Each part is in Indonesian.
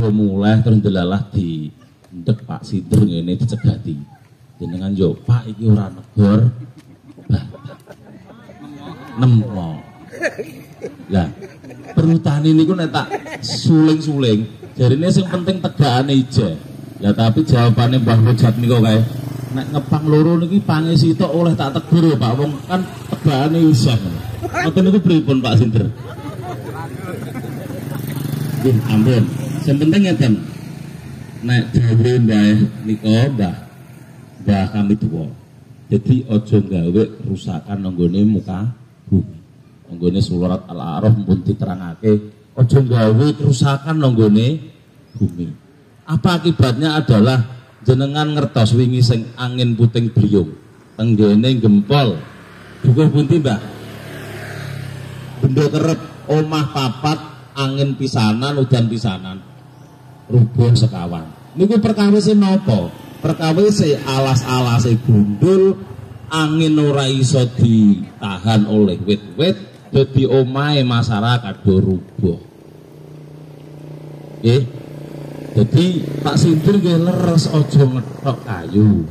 mulai terus delalah di ndek Pak Sinten ngene dicegati. Jenengan yo Pak iki ora negor. Nemo. Lah, perhutani niku nek tak suling-suling, jarine sing penting tegakane ija. Ya tapi jawabane Mbah Rojat niku kae. Nek ngepang loro niki pange sitok oleh tak tegur Pak, wong kan tegakane isih. Ngoten niku pripun Pak Sinten? Nggih, ampun. Sing penting ngeten. Nek dhewe Mbah nika Mbah kami tuwa. Jadi aja gawe rusakan nanggone muka bumi. Nanggone surat Al-A'raf pun diterangake, aja gawe kerusakan nanggone bumi. Apa akibatnya adalah jenengan ngertos wingi sing angin puting beliung tenggene gempol. Dukuh pundi, Mbah? Benda kerep omah papat angin pisanan udan pisanan. Rubuh sekawan. Niku perkawise napa? Perkawise alas-alase gundul, angin ora iso ditahan oleh wit-wit, dadi omahe masyarakat do rubuh. Nggih. Dadi Pak Sinten nggih leres aja ngethok kayu.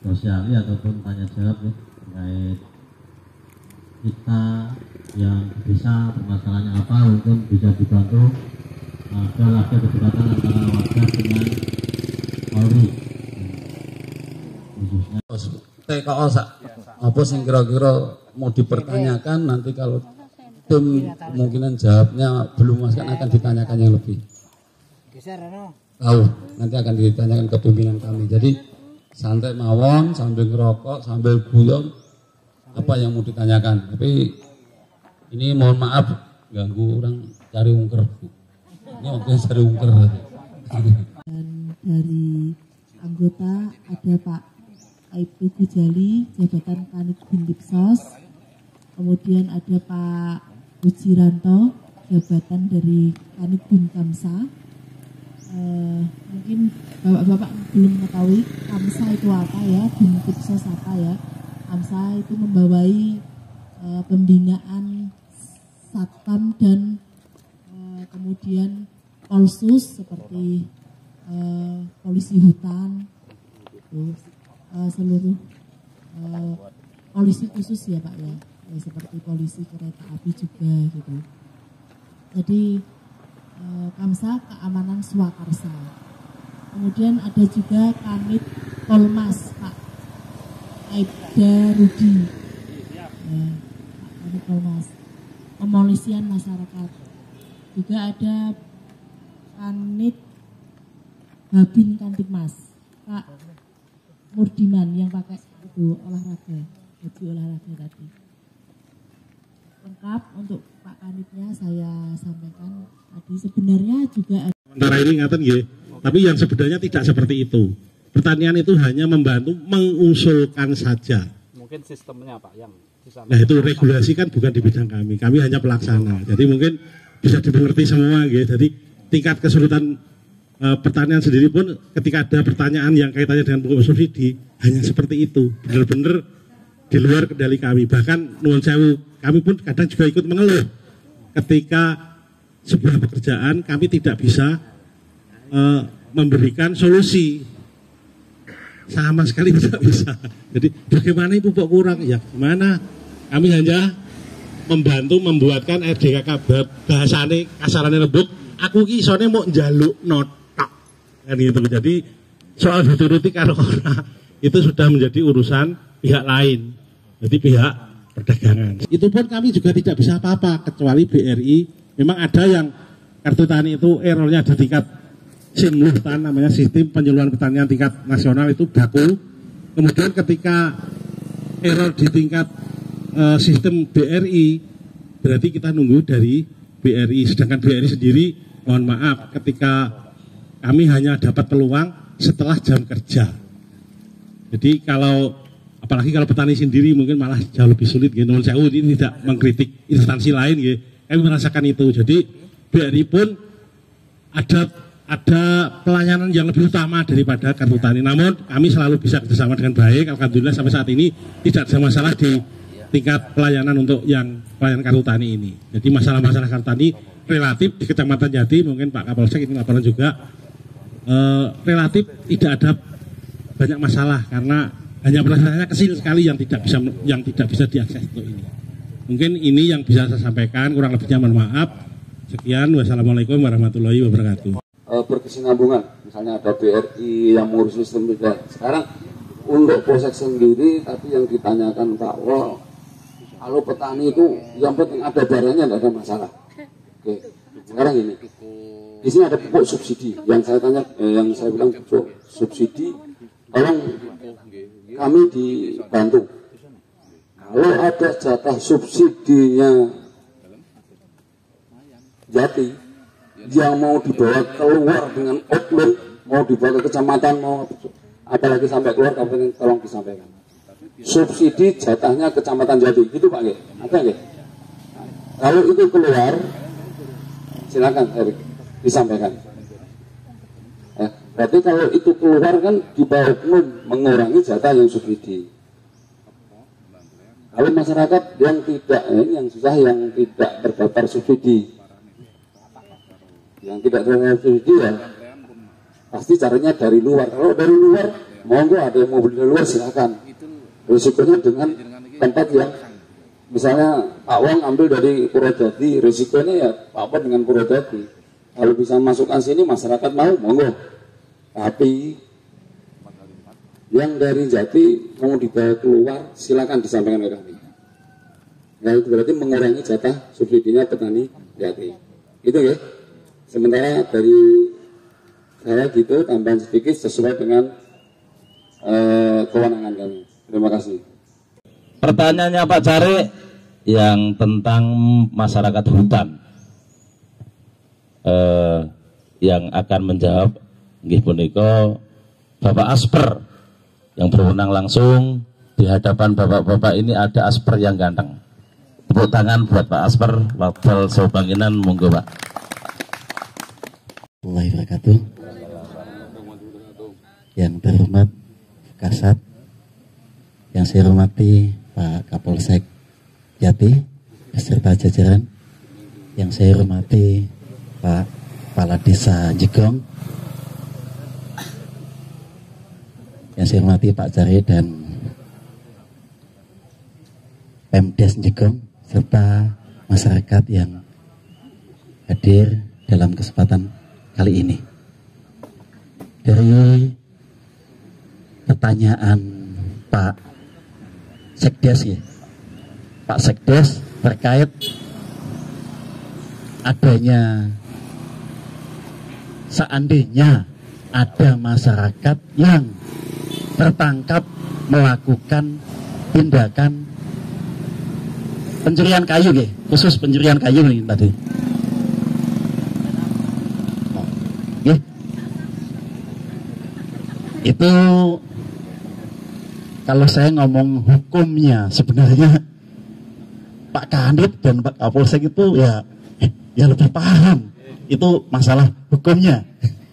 Sosiali ataupun tanya jawab ya terkait kita yang bisa permasalahannya apa, mungkin bisa dibantu agar ada kedekatan antara warga dengan Polri khususnya. TKO apa sing kira-kira mau dipertanyakan nanti kalau tim kemungkinan jawabnya belum masuk akan ditanyakan yang lebih tahu, nanti akan ditanyakan ke pimpinan kami. Jadi santai mawon sambil ngerokok sambil guyon apa yang mau ditanyakan. Tapi ini mohon maaf ganggu orang cari ungker. Ini waktunya cari ungker. Dan dari anggota ada Pak Aibtu Gujali, jabatan Kanit Bindipsos. Kemudian ada Pak Ujiranto, jabatan dari Kanit Binkamsa. Mungkin bapak-bapak belum mengetahui Kamsa itu apa ya, Bindipsos apa ya. Kamsa itu membawai pembinaan satpam dan kemudian polsus seperti polisi hutan, seluruh polisi khusus ya Pak ya, seperti polisi kereta api juga gitu. Jadi Kamsa Keamanan Swakarsa. Kemudian ada juga Kanit Polmas Pak Aibda Rudi, Pak Kanit Polmas. Pemolisian masyarakat. Juga ada Kanit Babin Kantikmas Pak Murdiman yang pakai itu olahraga, baju olahraga tadi. Lengkap untuk Pak Kanitnya saya sampaikan tadi. Sebenarnya juga ada antara ini ngaten nggih, tapi yang sebenarnya tidak seperti itu. Pertanian itu hanya membantu mengusulkan saja. Mungkin sistemnya Pak yang nah itu regulasi kan bukan di bidang kami hanya pelaksana. Jadi mungkin bisa dimengerti semua gitu. Jadi tingkat kesulitan pertanian sendiri pun ketika ada pertanyaan yang kaitannya dengan pupuk subsidi hanya seperti itu, benar-benar di luar kendali kami. Bahkan nuwun sewu, kami pun kadang juga ikut mengeluh ketika sebuah pekerjaan kami tidak bisa memberikan solusi, sama sekali tidak bisa. Jadi bagaimana pupuk kurang, ya gimana? Kami hanya membantu membuatkan RDKK bahasane kasarane lembut. Aku ki isone mau njaluk notok kan gitu. Jadi soal dituruti karo ora itu sudah menjadi urusan pihak lain. Jadi pihak perdagangan. Itu pun kami juga tidak bisa apa-apa kecuali BRI. Memang ada yang kartu tani itu errornya ada tingkat SIMLUHTAN, namanya sistem penyuluhan pertanian tingkat nasional itu baku. Kemudian ketika error di tingkat sistem BRI berarti kita nunggu dari BRI, sedangkan BRI sendiri mohon maaf ketika kami hanya dapat peluang setelah jam kerja. Jadi apalagi kalau petani sendiri mungkin malah jauh lebih sulit gitu. Menurut saya ini tidak mengkritik instansi lain gitu. Kami merasakan itu. Jadi BRI pun ada pelayanan yang lebih utama daripada kartu tani. Namun kami selalu bisa kerjasama dengan baik. Alhamdulillah sampai saat ini tidak ada masalah di tingkat pelayanan untuk yang pelayanan kartu tani ini. Jadi masalah-masalah kartu tani relatif di Kecamatan Jati, mungkin Pak Kapolsek ini laporan juga, relatif tidak ada banyak masalah karena hanya masalahnya kecil sekali yang tidak bisa diakses untuk ini. Mungkin ini yang bisa saya sampaikan, kurang lebihnya mohon maaf. Sekian, wassalamualaikum warahmatullahi wabarakatuh. Berkesinambungan, misalnya ada BRI yang mengurus sistem juga. Sekarang untuk Polsek sendiri, tapi yang ditanyakan Pak Wol, kalau petani itu yang penting ada barangnya, tidak ada masalah. Oke, sekarang ini, di sini ada pupuk subsidi. Yang saya tanya, yang saya bilang pupuk subsidi, tolong kami dibantu. Kalau ada jatah subsidinya Jati yang mau dibawa keluar dengan outlet, mau dibawa ke kecamatan, mau apalagi sampai keluar, kabupaten, tolong disampaikan. Subsidi jatahnya Kecamatan Jati, gitu Pak G. Ada nggih? Kalau itu keluar, silakan Erik disampaikan. Berarti kalau itu keluar kan di bawah oknum mengurangi jatah yang subsidi. Kalau masyarakat yang tidak, yang susah, yang tidak terdaftar subsidi, yang tidak terdaftar subsidi ya pasti caranya dari luar. Kalau dari luar, monggo ada yang mau beli dari luar silakan. Risikonya dengan tempat yang misalnya Pak Wong ambil dari Purwodadi, risikonya ya Pak Wong dengan Purwodadi. Kalau bisa masukkan sini masyarakat mau, monggo. Tapi yang dari Jati mau dibawa keluar, silakan disampaikan ke kami. Nah itu berarti mengurangi jatah subsidinya petani Jati. Itu ya. Sementara dari saya gitu, tambahan sedikit sesuai dengan kewenangan kami. Terima kasih. Pertanyaannya Pak Cari yang tentang masyarakat hutan, yang akan menjawab nggih punika Bapak Asper yang berwenang langsung. Di hadapan bapak-bapak ini ada Asper yang ganteng. Tepuk tangan buat Pak Asper, Wakil Sobanginan, monggo Pak. Wabarakatuh. Yang terhormat Kasat, yang saya hormati Pak Kapolsek Jati beserta jajaran, yang saya hormati Pak Kepala Desa Jegong, yang saya hormati Pak Cari dan Pemdes Jegong, serta masyarakat yang hadir dalam kesempatan kali ini. Dari pertanyaan Pak Sekdes ya, Pak Sekdes terkait adanya, seandainya ada masyarakat yang tertangkap melakukan tindakan pencurian kayu ya, khusus pencurian kayu nih tadi. Ya. Itu kalau saya ngomong hukumnya sebenarnya Pak Kanit dan Pak Kapolsek itu ya lebih paham itu masalah hukumnya,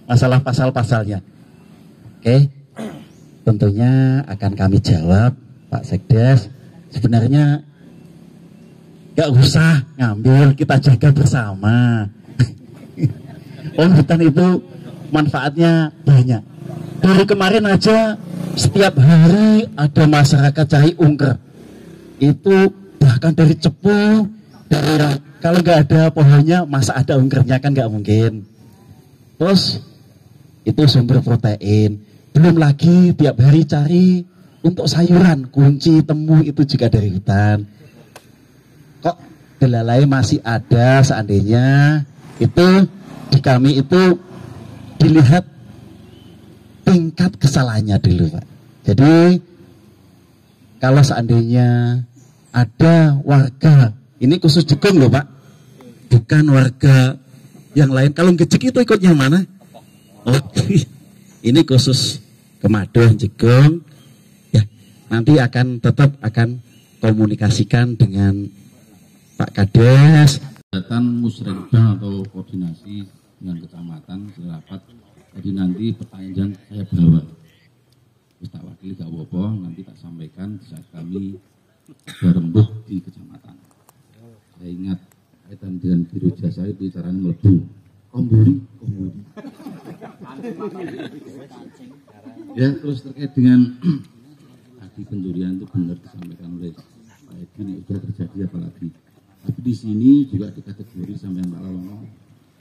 masalah pasal-pasalnya. Oke, tentunya akan kami jawab Pak Sekdes. Sebenarnya gak usah ngambil, kita jaga bersama. Hutan itu manfaatnya banyak. Dari kemarin aja setiap hari ada masyarakat cari ungker. Itu bahkan dari Cepu, dari kalau nggak ada pohonnya masa ada ungkernya, kan nggak mungkin. Terus itu sumber protein. Belum lagi tiap hari cari untuk sayuran, kunci, temu itu juga dari hutan. Kok belalai masih ada, seandainya itu di kami itu dilihat tingkat kesalahannya dulu Pak. Jadi kalau seandainya ada warga, ini khusus Jegong loh Pak, bukan warga yang lain. Kalau ngejek itu ikut yang mana? Oh, ini khusus Kemadoh Jegong. Ya, nanti tetap akan komunikasikan dengan Pak Kades. Kegiatan musrenbang atau koordinasi dengan kecamatan rapat. Jadi nanti pertanyaan saya bawa, terus tak wakili gak apa-apa, nanti tak sampaikan saat kami berembuk di kecamatan. Saya ingat kaitan dengan biro jasa itu caranya melebu, komburi. Ya, terus terkait dengan tadi pencurian itu benar disampaikan oleh Pak Edi, ini sudah terjadi apalagi. Tapi di sini juga dikategori sampai Pak Lawang,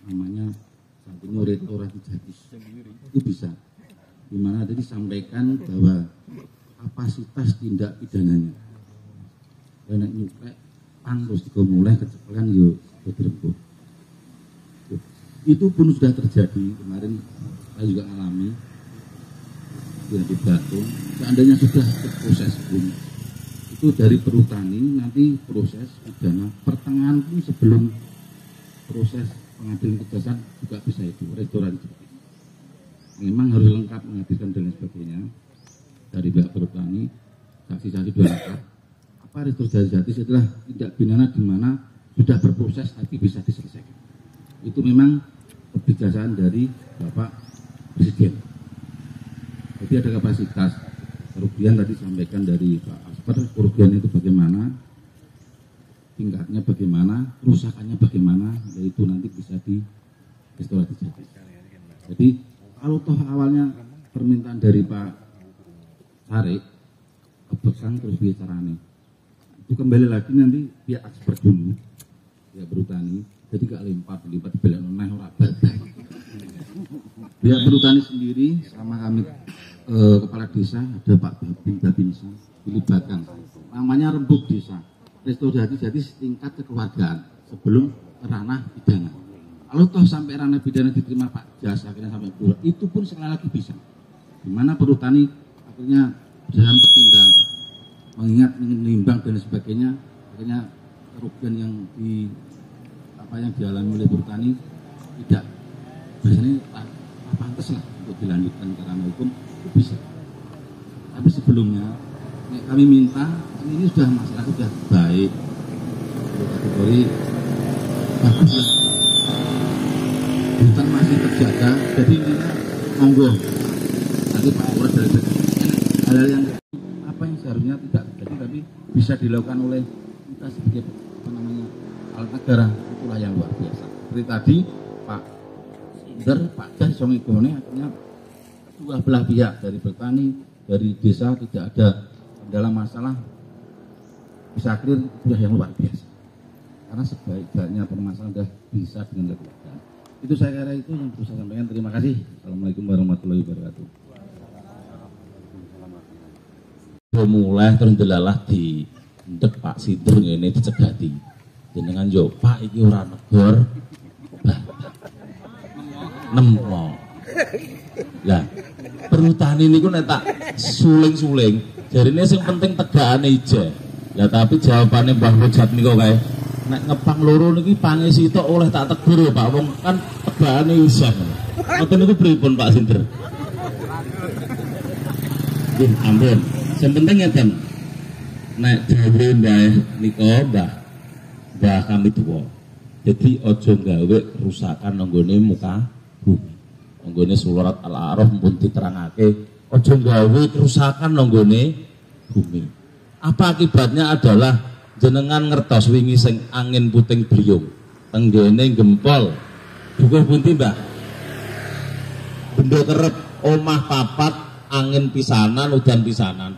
namanya saat ini restorasi justice. Itu bisa. Dimana tadi disampaikan bahwa kapasitas tindak pidananya. Karena nyuplek, terus dimulai kecepatan yuk berembuk. Itu pun sudah terjadi kemarin, saya juga alami di Batu. Seandainya sudah proses pun, itu dari perhutani nanti proses pidana pertengahan pun sebelum proses pengadilan kejaksaan juga bisa itu restorasi justice. Memang harus lengkap menghadirkan dan lain sebagainya dari pihak perhutani, saksi-saksi dua lengkap. Apa restorasi justice adalah tindak pidana di mana sudah berproses tapi bisa diselesaikan. Itu memang kebijaksanaan dari Bapak Presiden. Jadi ada kapasitas kerugian tadi sampaikan dari Pak Asper, kerugian itu bagaimana, tingkatnya bagaimana, kerusakannya bagaimana, yaitu nanti bisa di restorasi justice. Jadi kalau toh awalnya permintaan dari Pak Tarik kebesan terus bicaranya, itu kembali lagi nanti pihak ekspert dulu, pihak berhutani, jadi gak lipat bela noneh ora badai. Pihak berhutani sendiri sama kami kepala desa ada Pak Babinsa dilibatkan, namanya rembuk desa, restorasi justice tingkat kekeluargaan sebelum ranah pidana. Kalau toh sampai ranah pidana diterima Pak Jas akhirnya sampai pulang, itu pun sekali lagi bisa. Dimana perhutani akhirnya dalam bertindak mengingat menimbang dan sebagainya, akhirnya kerugian yang dialami oleh perhutani tidak biasanya pantas lah untuk dilanjutkan ke ranah hukum, itu bisa. Tapi sebelumnya kami minta ini sudah masyarakat sudah baik, kategori bagus lah, hutan masih terjaga, jadi intinya monggo nanti Pak Lurah dari hal-hal yang apa yang seharusnya tidak terjadi tapi bisa dilakukan oleh kita sebagai alat negara, itulah yang luar biasa. Seperti tadi Pak Pak Jas Songigone akhirnya kedua belah pihak dari petani, dari desa tidak ada dalam masalah bisa clear, itulah yang luar biasa. Karena sebaik-baiknya permasalahan sudah bisa dengan kekeluargaan. Itu saya kira itu yang bisa saya sampaikan. Terima kasih. Assalamualaikum warahmatullahi wabarakatuh. Mulai terus delalah di ndek Pak Sindur ini dicegati. Jenengan yo Pak iki ora negor. Nemo. Lah, perhutani niku nek tak suling-suling, jarine sing penting tegakane ije. Lah tapi jawabane Mbah Hojat niku kae, nek ngepang loro niki pange sitok oleh tak tegur Pak, wong kan tegakane isih. Ngoten niku pripun Pak Sindur? Nggih, ampun. Sing penting ngeten. Nek dhewe Mbah nika Mbah kami tuwa. Jadi aja gawe rusakan nanggone muka bumi. Nanggone surat Al-A'raf pun diterangake, aja gawe kerusakan nanggone bumi. Apa akibatnya adalah jenengan ngertos wingi sing angin puting beliung tenggene gempol. Dukuh pundi, Mbah? Benda kerep omah papat angin pisanan udan pisanan.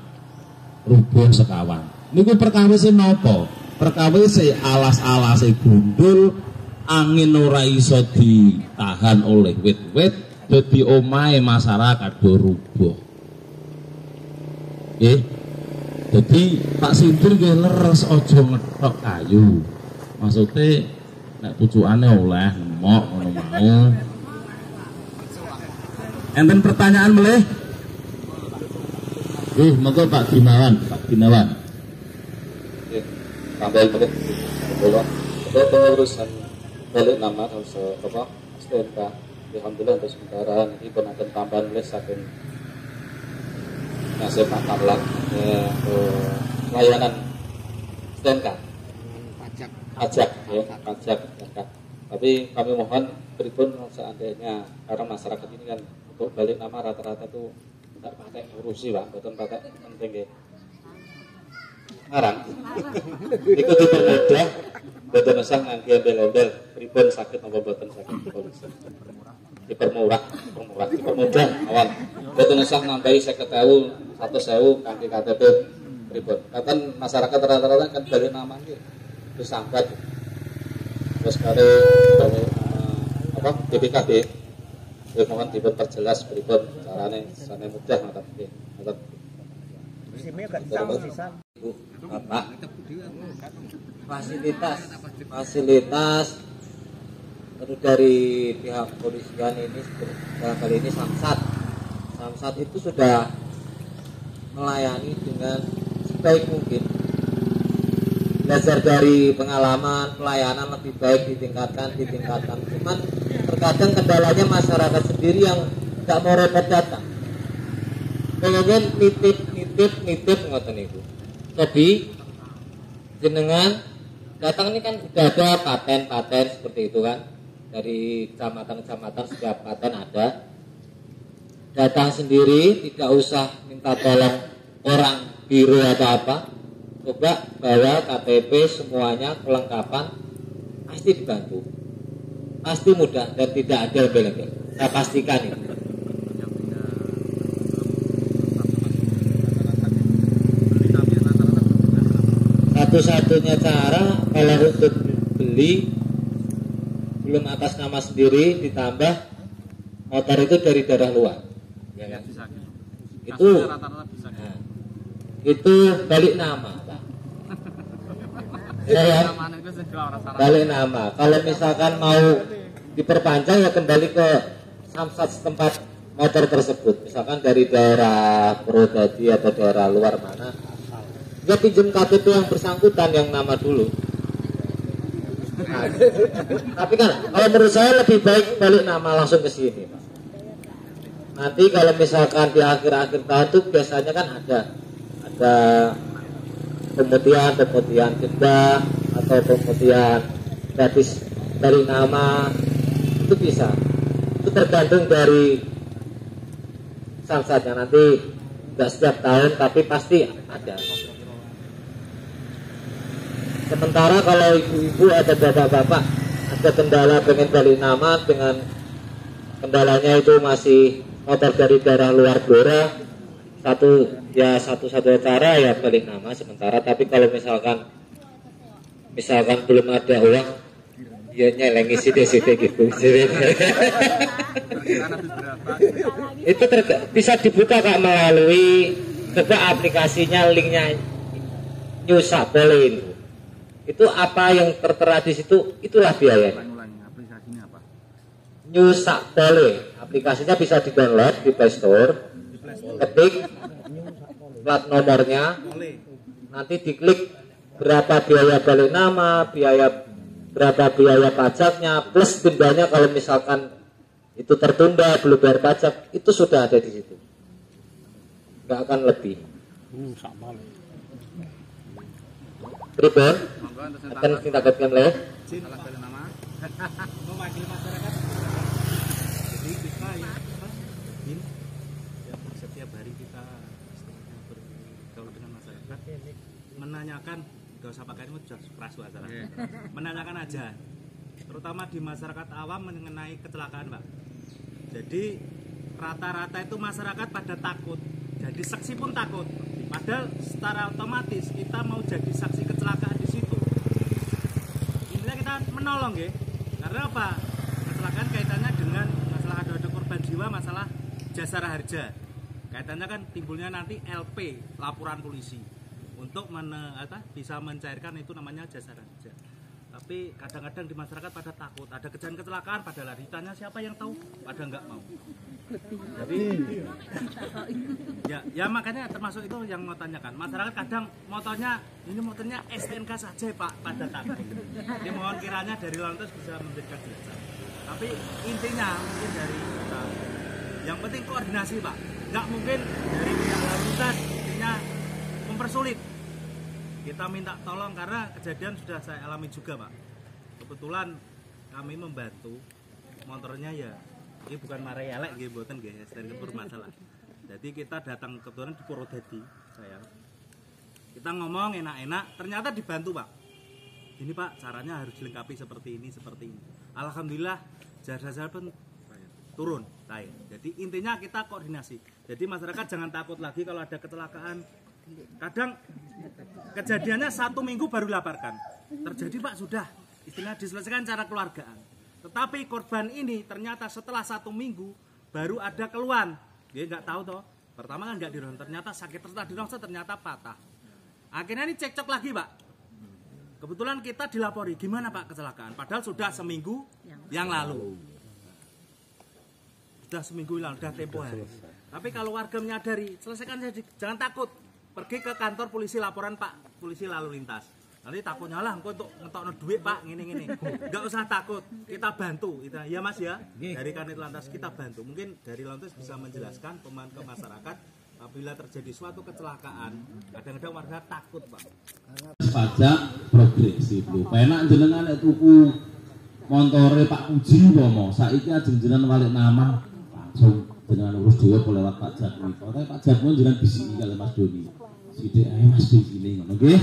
Rubuh sekawan. Niku perkawise napa? Perkawise alas-alase gundul, angin ora iso ditahan oleh wit-wit, dadi omahe masyarakat do rubuh. Nggih. Jadi Pak Sindur nggih leres aja ngethok kayu. Maksude nek pucukane oleh nemok ngono mau. Enten pertanyaan melih? Monggo Pak Gunawan, Sampai pengurusan balik nama harus apa? STNK. Alhamdulillah untuk sementara ini pun akan tambahan les akan ngasih makamlah layanan STNK pajak ya, pajak zakat. Tapi kami mohon pripun seandainya karena masyarakat ini kan untuk balik nama rata-rata tuh tidak pakai urusi Pak, betul pakai penting ya. Ngarang ikut dipermudah betul usah ngangge embel-embel pripun sakit apa boten sakit dipermudah awal betul usah nambahi 50.000 100.000 kangge KTP pripun. Kan masyarakat rata-rata kan balik nama iki terus sambat terus kare apa BPKB ya mohon diperjelas pripun carane sane mudah ngoten nggih. Bapak fasilitas terus dari pihak kepolisian ini dalam kali ini Samsat itu sudah melayani dengan sebaik mungkin. Belajar dari pengalaman pelayanan lebih baik ditingkatkan. Cuman terkadang kendalanya masyarakat sendiri yang tidak mau repot datang. Pengen nitip ngoten niku. Jadi jenengan datang ini kan sudah ada paten seperti itu kan. Dari kecamatan-kecamatan setiap paten ada. Datang sendiri, tidak usah minta tolong orang biro atau apa. Coba bawa KTP semuanya kelengkapan, pasti dibantu. Pasti mudah dan tidak ada embel-embel. Saya pastikan itu. Satu-satunya cara kalau untuk beli belum atas nama sendiri ditambah motor itu dari daerah luar ya kan? Itu balik nama Pak. Ya, balik nama. Kalau misalkan mau diperpanjang ya kembali ke Samsat setempat motor tersebut, misalkan dari daerah Purwodadi atau daerah luar mana, dia pinjam KTP yang bersangkutan yang nama dulu. Nah, tapi kan kalau menurut saya lebih baik balik nama langsung ke sini Pak. Nanti kalau misalkan di akhir-akhir tahun tuh biasanya kan ada pemutihan denda atau pemutihan gratis dari nama, itu bisa. Itu tergantung dari Samsatnya, nanti tidak setiap tahun tapi pasti ada. Sementara kalau ibu-ibu ada bapak-bapak ada kendala pengen balik nama dengan kendalanya itu masih motor dari daerah luar Blora, satu-satunya cara ya balik nama sementara. Tapi kalau misalkan belum ada uang ya nyelengi sidik-sidik gitu. Itu bisa dibuka Kak melalui coba aplikasinya, linknya Nyusapole itu apa yang tertera di situ, itulah biayanya. Nyusapole aplikasinya bisa di-download di Play Store, ketik plat nomornya, nanti diklik berapa biaya balik nama, berapa biaya pajaknya, plus dendanya kalau misalkan itu tertunda belum bayar pajak, itu sudah ada di situ, nggak akan lebih. Pripun akan kita katakan oleh mewakili masyarakat. Jadi kita setiap hari kita bergaul dengan masyarakat, menanyakan, gak usah pakai ini keras suara, menanyakan aja, terutama di masyarakat awam mengenai kecelakaan Pak. Jadi rata-rata itu masyarakat pada takut, jadi saksi pun takut. Padahal secara otomatis kita mau jadi saksi kecelakaan di situ. Intinya kita menolong ya. Karena apa? Kecelakaan kaitannya dengan masalah ada korban jiwa, masalah jasara harja. Kaitannya kan timbulnya nanti LP, laporan polisi, untuk bisa mencairkan itu namanya jasara harja. Tapi kadang-kadang di masyarakat pada takut, ada kejadian kecelakaan, padahal ditanya siapa yang tahu, pada nggak mau. Jadi ya makanya termasuk itu yang mau tanyakan. Masyarakat kadang motornya STNK saja Pak, pada takut. Jadi mohon kiranya dari lantas bisa memberikan jelasan. Tapi intinya mungkin dari kita, yang penting koordinasi Pak. Nggak mungkin dari pihak lalu lintas intinya mempersulit. Kita minta tolong karena kejadian sudah saya alami juga Pak. Kebetulan kami membantu motornya ya, ini bukan marah elek gitu, buatan guys, dan bermasalah. Jadi kita datang kebetulan di Purwodadi, saya. Kita ngomong enak-enak, ternyata dibantu Pak. Ini Pak, caranya harus dilengkapi seperti ini, seperti ini. Alhamdulillah, jasa-jasa pun turun, cair. Jadi intinya kita koordinasi. Jadi masyarakat jangan takut lagi kalau ada kecelakaan. Kadang kejadiannya 1 minggu baru laporkan. Terjadi Pak sudah, istilahnya diselesaikan cara keluargaan. Tetapi korban ini ternyata setelah 1 minggu baru ada keluhan. Dia nggak tahu toh. Pertama kan nggak dironsel, ternyata sakit, setelah dironsel ternyata patah. Akhirnya ini cekcok lagi Pak. Kebetulan kita dilapori, gimana Pak kecelakaan? Padahal sudah seminggu yang lalu. Sudah seminggu yang lalu, sudah tempo hari. Tapi kalau warga menyadari, selesaikan saja, jangan takut. Pergi ke kantor polisi, laporan Pak, polisi lalu lintas. Nanti takutnya lah, engkau untuk ngetokno duit Pak, gini-gini. Nggak usah takut, kita bantu. Kita, ya Mas ya, dari kanit lantas kita bantu. Mungkin dari lantas bisa menjelaskan ke masyarakat, apabila terjadi suatu kecelakaan, kadang-kadang warga takut Pak. Pajak progresif lho. Penak jenengan nek tuku montore Pak Puji umpama, saiki ajeng jenengan balik nama langsung jenengan urus dhewe lewat pajak niku. Tapi pajak pun jenengan bisiki kali Mas Doni. Sithik ae Mas bisine ngono nggih.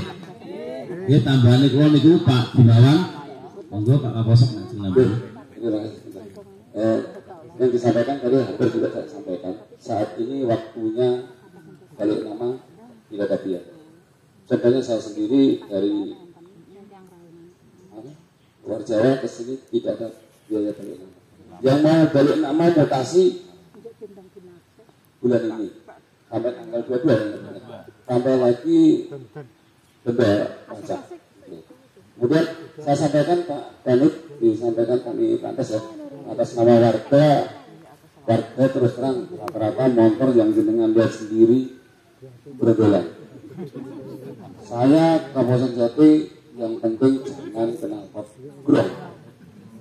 Nggih tambahane kula niku Pak Gunawan. Monggo Pak Kapolsek lajeng nambah. Yang disampaikan tadi hampir juga saya sampaikan. Saat ini waktunya balik nama tidak ada biaya. Contohnya saya sendiri dari luar Jawa ke sini tidak ada biaya balik nama. Yang mau balik nama mutasi bulan ini sampai tanggal 22 sampai lagi benda pajak. Kemudian saya sampaikan Pak Danit, disampaikan kami lantas ya, atas nama warga terus terang rata-rata motor yang jenengan lihat sendiri berdolan. Saya Kapolsek Jati yang penting jangan knalpot grong,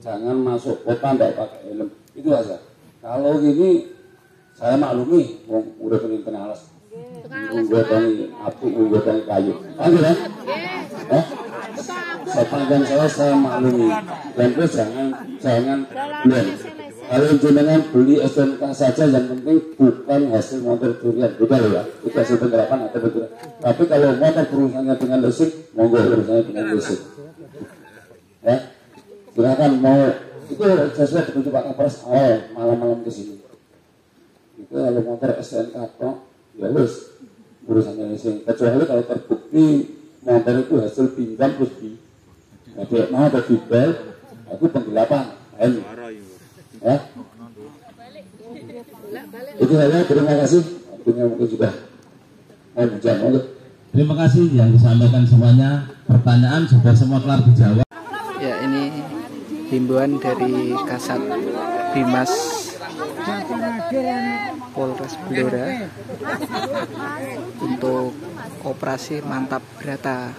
jangan masuk kota tidak pakai helm, itu aja. Kalau gini saya maklumi, udah pengen kena alas, menggodangi api, menggodangi kayu, kan ya? Sepanjang saya maklumi, dan terus jangan blend. Kalau jenengan beli STNK saja yang penting bukan hasil motor curian, beda loh ya, itu hasil penggerapan atau penggerapan. Tapi kalau motor perusahaannya dengan listrik, monggo perusahaannya dengan listrik. Ya, silakan mau itu sesuai petunjuk Pak Kapolres awal malam-malam ke sini. Itu kalau motor STNK kok, ya wis urusannya listrik. Kecuali kalau terbukti motor itu hasil pinjam terus di, mau atau dibel, aku penggelapan, ya. Itu saja, terima kasih. Artinya mungkin sudah mau. Terima kasih yang disampaikan semuanya. Pertanyaan sudah semua kelar dijawab. Ya, ini himbauan dari Kasat Bimas Polres Blora untuk operasi Mantap Brata.